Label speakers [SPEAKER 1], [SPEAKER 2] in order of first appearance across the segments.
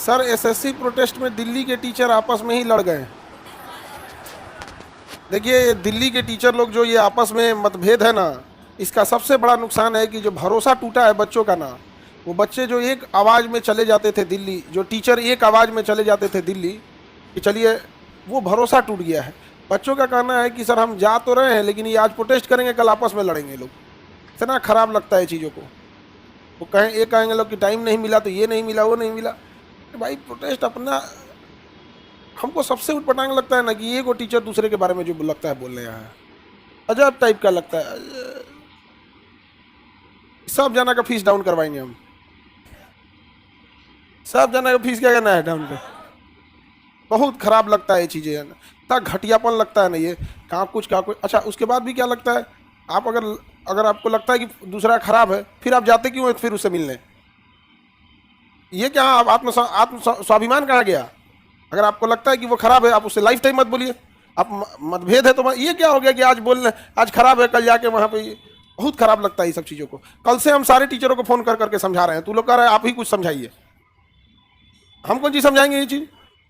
[SPEAKER 1] Sir SSC protest में दिल्ली के teacher आपस में ही लड़ गए। देखिए दिल्ली के टीचर लोग जो ये आपस में मतभेद है ना, इसका सबसे बड़ा नुकसान है कि जो भरोसा टूटा है बच्चों का ना, वो बच्चे जो एक आवाज़ में चले जाते थे दिल्ली, जो टीचर एक आवाज़ में चले जाते थे दिल्ली कि चलिए, वो भरोसा टूट गया है। बच्चों का कहना है कि सर हम जा तो रहे हैं लेकिन ये आज प्रोटेस्ट करेंगे कल आपस में लड़ेंगे लोग। इतना खराब लगता है चीज़ों को। वो कहेंगे लोग कि टाइम नहीं मिला तो ये नहीं मिला वो नहीं मिला। तो भाई प्रोटेस्ट अपना, हमको सबसे उटपटांग लगता है ना कि ये को टीचर दूसरे के बारे में जो लगता है बोल रहे हैं, अजब टाइप का लगता है। सब जना का फीस डाउन करवाएंगे हम, सब जना का फीस क्या करना है डाउन पे। बहुत खराब लगता है ये चीज़ें, इतना घटियापन लगता है ना ये, कहाँ कुछ कहाँ कुछ। अच्छा उसके बाद भी क्या लगता है, आप अगर आपको लगता है कि दूसरा खराब है फिर आप जाते क्यों हैं फिर उससे मिलने। ये क्या आप आत्म स्वाभिमान कहाँ गया। अगर आपको लगता है कि वो खराब है आप उससे लाइफ टाइम मत बोलिए। आप मतभेद है तो ये क्या हो गया कि आज बोलना आज खराब है कल जाके वहाँ पे। बहुत खराब लगता है ये सब चीज़ों को। कल से हम सारे टीचरों को फ़ोन कर करके समझा रहे हैं, तू लोग कह रहे हैं आप ही कुछ समझाइए। हम कौन चीज़ समझाएंगे ये चीज़।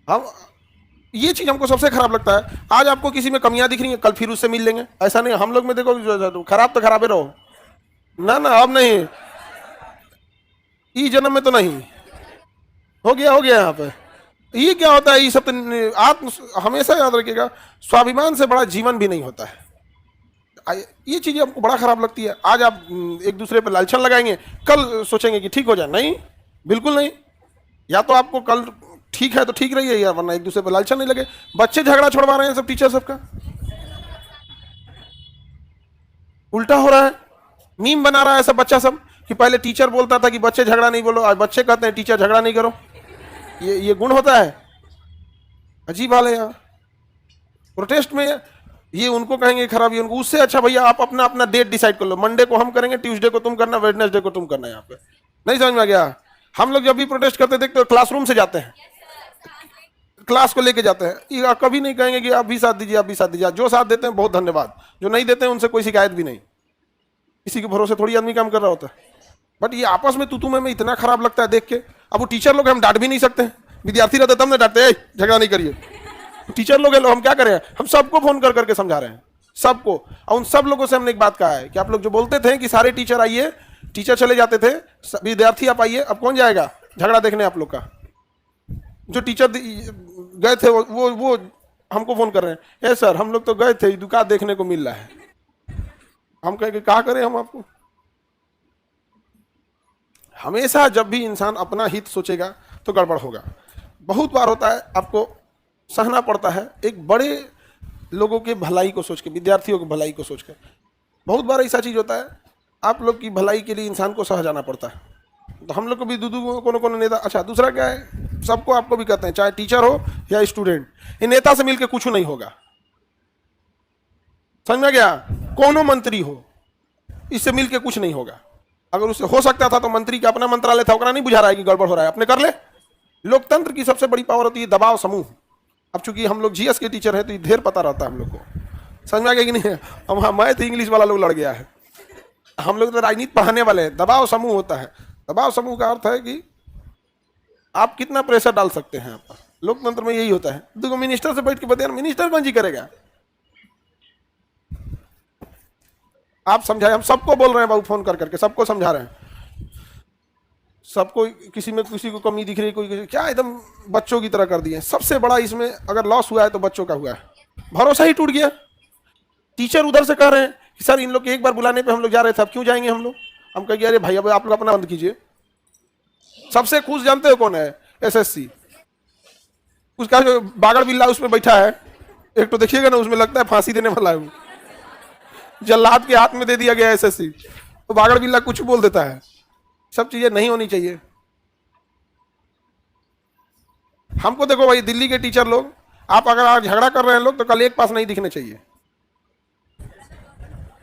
[SPEAKER 1] हम ये चीज़ हमको सबसे खराब लगता है। आज आपको किसी में कमियां दिख रही हैं कल फिर उससे मिल लेंगे, ऐसा नहीं। हम लोग में देखो खराब तो खराबे रहो ना ना, अब नहीं, इस जन्म में तो नहीं। हो गया यहाँ पे। ये क्या होता है, ये सब तो आत्म, हमेशा याद रखिएगा स्वाभिमान से बड़ा जीवन भी नहीं होता है। ये चीज़ें हमको बड़ा खराब लगती है। आज आप एक दूसरे पर लालछन लगाएंगे, कल सोचेंगे कि ठीक हो जाए। नहीं, बिल्कुल नहीं। या तो आपको कल ठीक है तो ठीक रहिए, या वरना एक दूसरे पर लालछन नहीं लगे। बच्चे झगड़ा छुड़वा रहे हैं सब टीचर सबका, उल्टा हो रहा है। मीम बना रहा है सब बच्चा सब कि पहले टीचर बोलता था कि बच्चे झगड़ा नहीं बोलो, आज बच्चे कहते हैं टीचर झगड़ा नहीं करो। ये गुण होता है, अजीब हाल है यार। प्रोटेस्ट में ये उनको कहेंगे खराब, ये उनको। उससे अच्छा भैया आप अपना अपना डेट डिसाइड कर लो, मंडे को हम करेंगे, ट्यूसडे को तुम करना, वेडनेसडे को तुम करना। यहाँ पे नहीं समझ में आ गया। हम लोग जब भी प्रोटेस्ट करते देखते तो क्लासरूम से जाते हैं, क्लास को लेके जाते हैं। ये कभी नहीं कहेंगे कि आप भी साथ दीजिए आप भी साथ दीजिए। जो साथ देते हैं बहुत धन्यवाद, जो नहीं देते हैं उनसे कोई शिकायत भी नहीं। किसी के भरोसे थोड़ी आदमी काम कर रहा होता है। बट ये आपस में तू में इतना खराब लगता है देख के। अब वो टीचर लोग हम डांट भी नहीं सकते हैं, विद्यार्थी रहते तब ना डांटते, झगड़ा नहीं करिए। टीचर लोग हम क्या करें, हम सबको फोन कर करके समझा रहे हैं, सबको। और उन सब लोगों से हमने एक बात कहा है कि आप लोग जो बोलते थे कि सारे टीचर आइए, टीचर चले जाते थे, विद्यार्थी आप आइए। अब कौन जाएगा झगड़ा देखने आप लोग का। जो टीचर गए थे वो हमको फोन कर रहे हैं, ए सर हम लोग तो गए थे, दुकान देखने को मिल रहा है। हम कहेंगे कहा करें हम आपको। हमेशा जब भी इंसान अपना हित सोचेगा तो गड़बड़ होगा। बहुत बार होता है आपको सहना पड़ता है एक बड़े लोगों के भलाई को सोच के, विद्यार्थियों की भलाई को सोच के। बहुत बार ऐसा चीज़ होता है आप लोग की भलाई के लिए इंसान को सह जाना पड़ता है। तो हम लोग को भी कोनो नेता। अच्छा दूसरा क्या है, सबको आपको भी कहते हैं, चाहे टीचर हो या स्टूडेंट, ये नेता से मिलकर कुछ नहीं होगा। समझ में गया। कोनो मंत्री हो, इससे मिलकर कुछ नहीं होगा। अगर उससे हो सकता था तो मंत्री का अपना मंत्रालय था, ओकरा नहीं बुझा रहा है कि गड़बड़ हो रहा है, अपने कर ले। लोकतंत्र की सबसे बड़ी पावर होती है दबाव समूह। अब चूंकि हम लोग जीएस के टीचर हैं तो ये ढेर पता रहता है हम लोग को। समझ में आ गया कि नहीं। हम मैं तो इंग्लिश वाला लोग लड़ गया है, हम लोग तो राजनीति पढ़ाने वाले हैं। दबाव समूह होता है। दबाव समूह का अर्थ है कि आप कितना प्रेशर डाल सकते हैं। आप लोकतंत्र में यही होता है। देखो मिनिस्टर से बैठ के बताया, मिनिस्टर कौन जी करेगा। आप समझाए, हम सबको बोल रहे हैं बाबू, फोन कर करके सबको समझा रहे हैं। सबको किसी में किसी को कमी दिख रही है, कोई क्या एकदम बच्चों की तरह कर दिए। सबसे बड़ा इसमें अगर लॉस हुआ है तो बच्चों का हुआ है। भरोसा ही टूट गया। टीचर उधर से कह रहे हैं कि सर इन लोग के एक बार बुलाने पे हम लोग जा रहे थे, अब क्यों जाएंगे हम लोग। हम कहेंगे अरे भाई अब आप लोग अपना बंद कीजिए। सबसे खुश जानते हो कौन है, एसएससी। उसका जो बागड़ बिल्ला उसमें बैठा है, एक तो देखिएगा ना, उसमें लगता है फांसी देने वाला है। जल्लाद के हाथ में दे दिया गया एसएससी, तो बागड़ बिल्ला कुछ बोल देता है। सब चीजें नहीं होनी चाहिए। हमको देखो भाई, दिल्ली के टीचर लोग, आप अगर आज झगड़ा कर रहे हैं लोग तो कल एक पास नहीं दिखने चाहिए।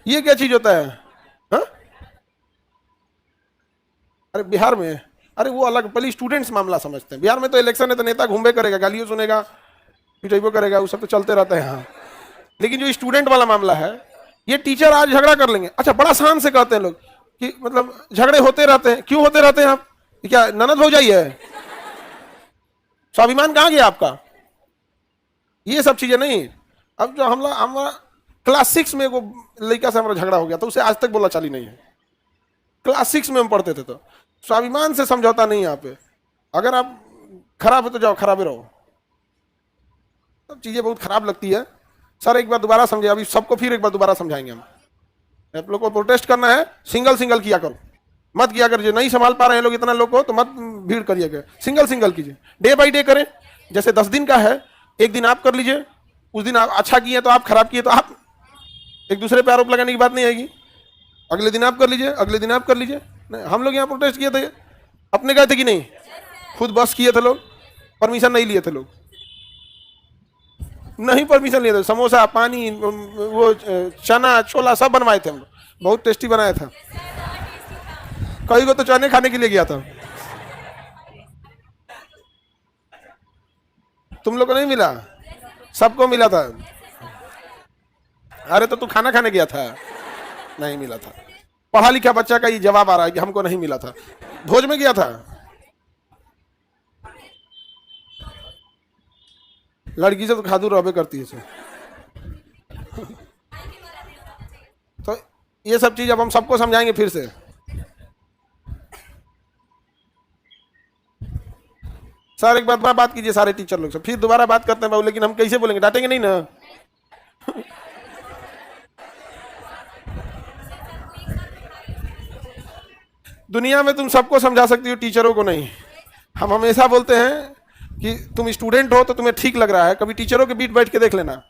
[SPEAKER 1] ये क्या चीज होता है। हा? अरे बिहार में, अरे वो अलग, पहले स्टूडेंट्स मामला समझते हैं। बिहार में तो इलेक्शन है तो नेता घूमे करेगा, गालियों सुनेगा, पिटाइबो करेगा, वो सब तो चलते रहता है यहाँ। लेकिन जो स्टूडेंट वाला मामला है, ये टीचर आज झगड़ा कर लेंगे। अच्छा बड़ा शान से कहते हैं लोग कि मतलब झगड़े होते रहते हैं। क्यों होते रहते हैं आप, क्या ननद हो जाइए। स्वाभिमान कहाँ गया आपका? ये सब चीजें नहीं। अब जो हमारा क्लास 6 में वो लड़का से हमारा झगड़ा हो गया तो उसे आज तक बोला चाली नहीं है। क्लास 6 में हम पढ़ते थे। तो स्वाभिमान से समझौता नहीं है यहाँ पे। अगर आप खराब है तो जाओ खराब ही रहो। सब चीजें बहुत खराब लगती है। सर एक बार दोबारा समझे, अभी सबको फिर एक बार दोबारा समझाएंगे हम। आप लोग को प्रोटेस्ट करना है, सिंगल सिंगल किया करो, मत किया कर। नहीं संभाल पा रहे हैं लोग इतना लोग को तो मत भीड़ करिएगा, सिंगल सिंगल कीजिए, डे बाई डे करें। जैसे 10 दिन का है, एक दिन आप कर लीजिए, उस दिन आप अच्छा किए तो आप, खराब किए तो आप। एक दूसरे पे आरोप लगाने की बात नहीं आएगी। अगले दिन आप कर लीजिए, अगले दिन आप कर लीजिए। हम लोग यहाँ प्रोटेस्ट किए थे, अपने गए थे कि नहीं? खुद बस किए थे लोग, परमिशन नहीं लिए थे लोग, नहीं परमिशन लिए थे। समोसा, पानी, वो चना छोला सब बनवाए थे हम लोग, बहुत टेस्टी बनाया था। कई को तो चने खाने के लिए गया था। तुम लोग को नहीं मिला? सबको मिला था। अरे तो तू खाना खाने गया था, नहीं मिला था। पढ़ा लिखा बच्चा का ये जवाब आ रहा है कि हमको नहीं मिला था। भोज में गया था, लड़की से तो खादू रहबे करती है। तो ये सब चीज अब हम सबको समझाएंगे फिर से। सर एक बार बात कीजिए सारे टीचर लोग से, फिर दोबारा बात करते हैं बाबू, लेकिन हम कैसे बोलेंगे? डांटेंगे नहीं ना। दुनिया में तुम सबको समझा सकती हो, टीचरों को नहीं। हम हमेशा बोलते हैं कि तुम स्टूडेंट हो तो तुम्हें ठीक लग रहा है, कभी टीचरों के बीच बैठ के देख लेना।